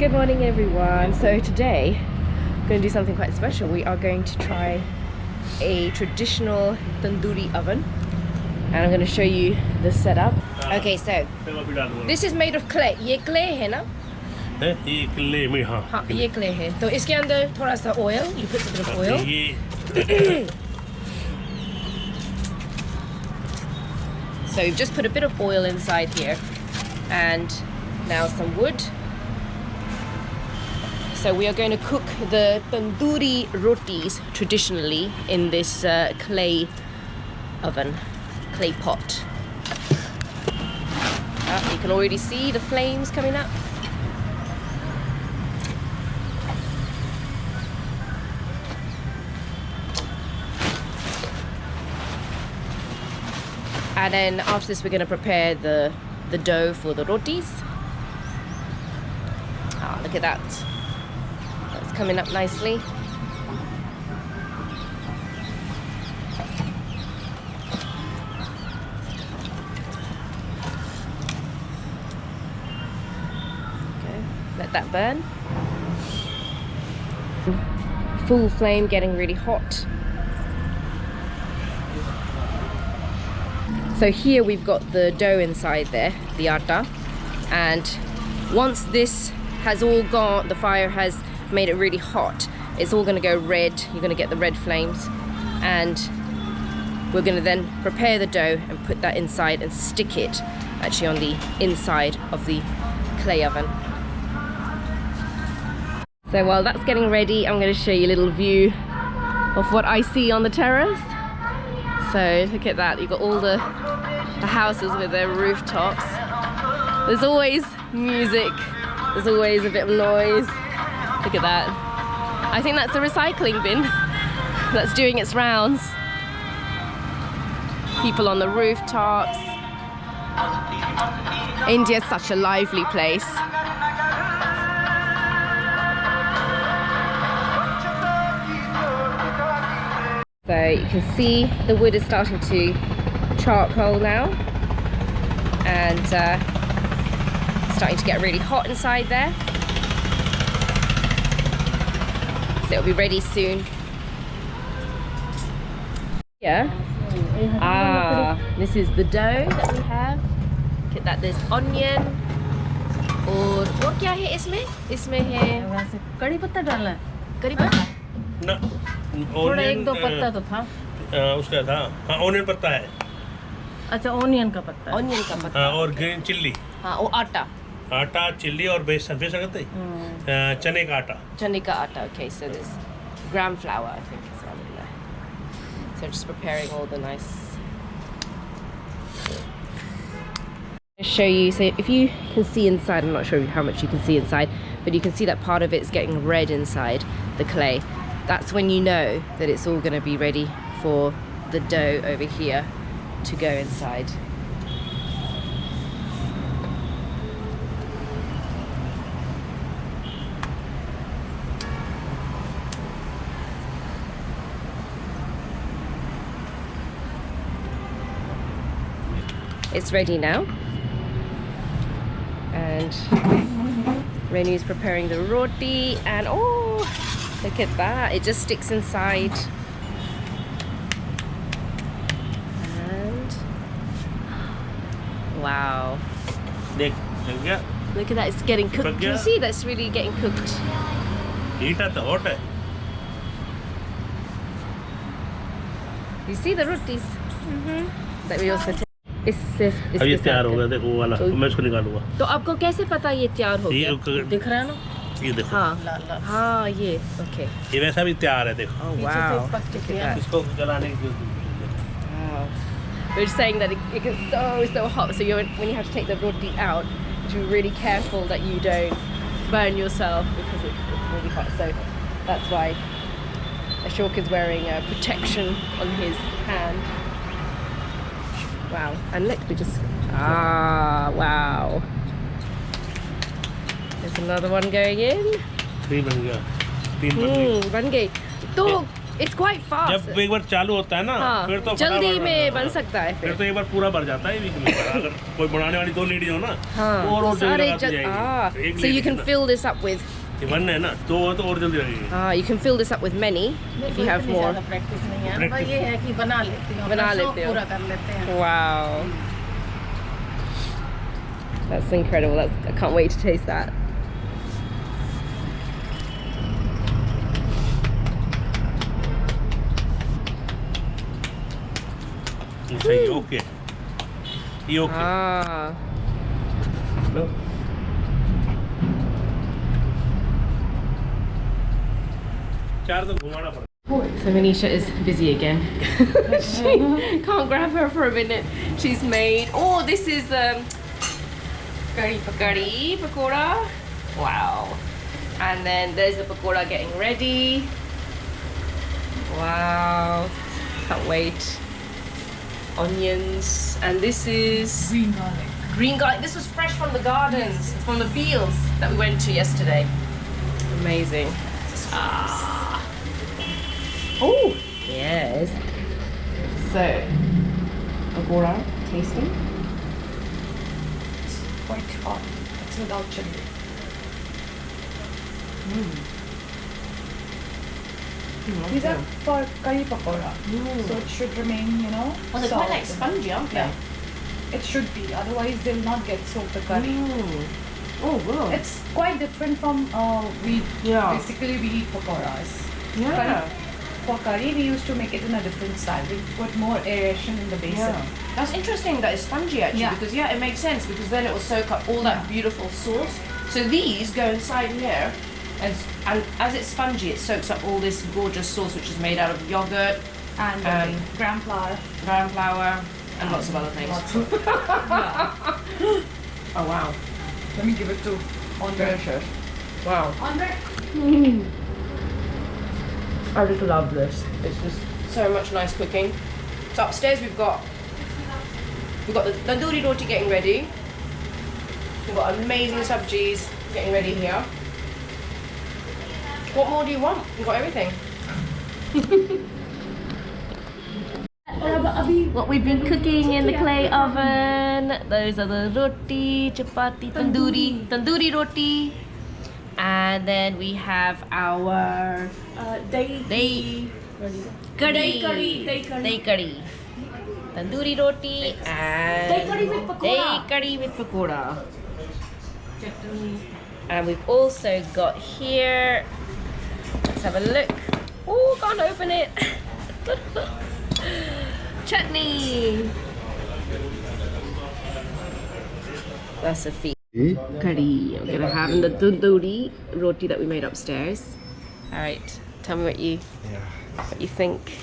Good morning everyone. So today we're going to do something quite special. We are going to try a traditional tandoori oven and I'm going to show you the setup. Okay, so this is made of clay. ये clay है ना? ये clay में हाँ. हाँ, ये clay है. तो इसके अंदर थोड़ा सा oil. You put a bit of oil. So we've just put a bit of oil inside here and now some wood. So we are going to cook the tandoori rotis traditionally in this clay oven, clay pot. You can already see the flames coming up. And then after this we're going to prepare the dough for the rotis. Ah, look at that. That's coming up nicely. Okay, let that burn. Full flame, getting really hot. So here we've got the dough inside there, the atta, and once this has all gone, the fire has made it really hot, it's all going to go red. You're going to get the red flames, and we're going to then prepare the dough and put that inside and stick it actually on the inside of the clay oven. So while that's getting ready, I'm going to show you a little view of what I see on the terrace. So look at that, you've got all the houses with their rooftops. There's always music, there's always a bit of noise. Look at that. I think that's a recycling bin that's doing its rounds. People on the rooftops. India's such a lively place. So you can see the wood is starting to charcoal now, and starting to get really hot inside there. So it'll be ready soon. Yeah. This is the dough that we have. Look at that. There's onion. और वो क्या है इसमें? इसमें है कड़ी पत्ता डालना है. करी पत्ता. ना. थोड़ा एक दो पत्ता तो था. उसका था. हाँ, ऑनियन पत्ता है. अच्छा, ऑनियन का पत्ता. ऑनियन का पत्ता. हाँ, और ग्रीन चिल्ली. हाँ, वो आटा. आटा, चिल्ली और बेसन करते हैं. चने का आटा. चने का आटा. Okay, so there's gram flour, I think is what in there. So just preparing all the nice. I'll show you. So if you can see inside, I'm not sure how much you can see inside, but you can see that part of it's getting red inside the clay. That's when you know that it's all going to be ready for the dough over here to go inside. It's ready now, and Renu's preparing the roti, and oh, look at that, it just sticks inside. And wow, look at that, it's getting cooked. Can you see that's really getting cooked? You see the rotis that we also take. अब ये तैयार हो गया, देखो वो वाला. मैं इसको निकालूंगा. तो आपको कैसे पता ये तैयार हो गया? दिख रहा है ना? ये देखो. हाँ, ये ओके. ये वैसा भी तैयार है, देखो. Oh wow. इसको जलाने की जरूरत नहीं है. We're saying that it gets so hot, so when you have to take the roti out, you have to be really careful that you don't burn yourself because it's really hot. So that's why Ashok is wearing a protection on his hand. Wow, and look, we just wow. There's another one going in. तीन बन गया. बन गई. तो It's quite fast. जब एक बार चालू होता है ना हाँ, फिर तो जल्दी फटाफट में बन सकता है फिर तो एक बार पूरा भर जाता है वीक में अगर कोई बनाने वाली 2 लेडीज हो ना हाँ, और जल्दी सारे लगाती जाएगी एक so you lady can ना, fill this up with ये वन है ना 2 हो तो और जल्दी लगेगी you can fill this up with many if you have more. Practice नहीं है Practice. ये है कि बना लेती हूँ बना अपना शौक लेते हो। पूरा कर लेते हैं Wow, that's incredible. I can't wait to taste that. सही ओके ये ओके Ah, चार तो घुमाना पड़ता so Manisha is busy again. She can't grab her for a minute. She's made. Oh, this is Kadhi Pakora. Wow. And then there's the pakora getting ready. Wow. Can't wait. Onions. And this is green garlic green garlic. This was fresh from the gardens, from the fields that we went to yesterday. Amazing. Ah. Oh, yes. So, pakora tasting. quite hot. It's without chili. These are for curry pakora, so it should remain, you know, Oh, they're quite soft like and- spongy, aren't they? Yeah, it should be. Otherwise, they'll not get soaked the curry. Oh, wow. It's quite different from we Yeah. basically we eat pakoras. Yeah. Curry, for curry, we used to make it in a different style. We put more aeration in the basin. That's interesting that it's spongy actually, Yeah. because it makes sense because then it will soak up all that beautiful sauce. So these go inside here, and as it's spongy, it soaks up all this gorgeous sauce which is made out of yogurt, And gram flour. brown flour, and lots of other things. Lots of, yeah. Oh wow. Let me give it to Andre. Delicious. Wow. Andre. I just love this. It's just so much nice cooking. So upstairs we've got the tandoori roti getting ready. We've got amazing sabjis getting ready here. What more do you want? We've got everything. What we've been cooking in the clay oven. Those are the roti, chapati, tandoori roti. And then we have our dahi curry, tandoori roti, and dahi curry with pakora. And we've also got here, let's have a look. Oh, can't open it. Chutney. That's a feat. Curry. We're gonna have the tandoori roti that we made upstairs. All right. Tell me what you think.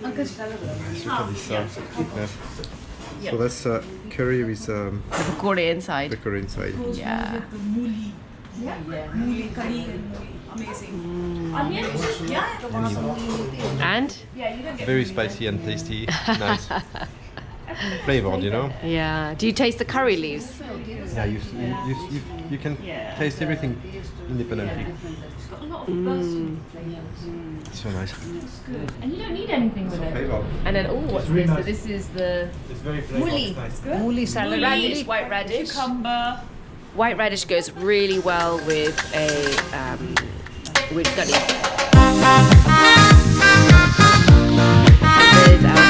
Look at this. So that's curry with The pakora inside. the curry inside. Yeah. Mooli curry. Amazing. And Very spicy and tasty. Nice. Flavored, you know? yeah. Do you taste the curry leaves? Yeah, you can taste everything independently. So nice. And you don't need anything with it. Flavored. And then what's this? So this is the It's very flavored. Mooli. Nice. Mooli salad. Radish, white radish. Cucumber. White radish goes really well with with curry. There's our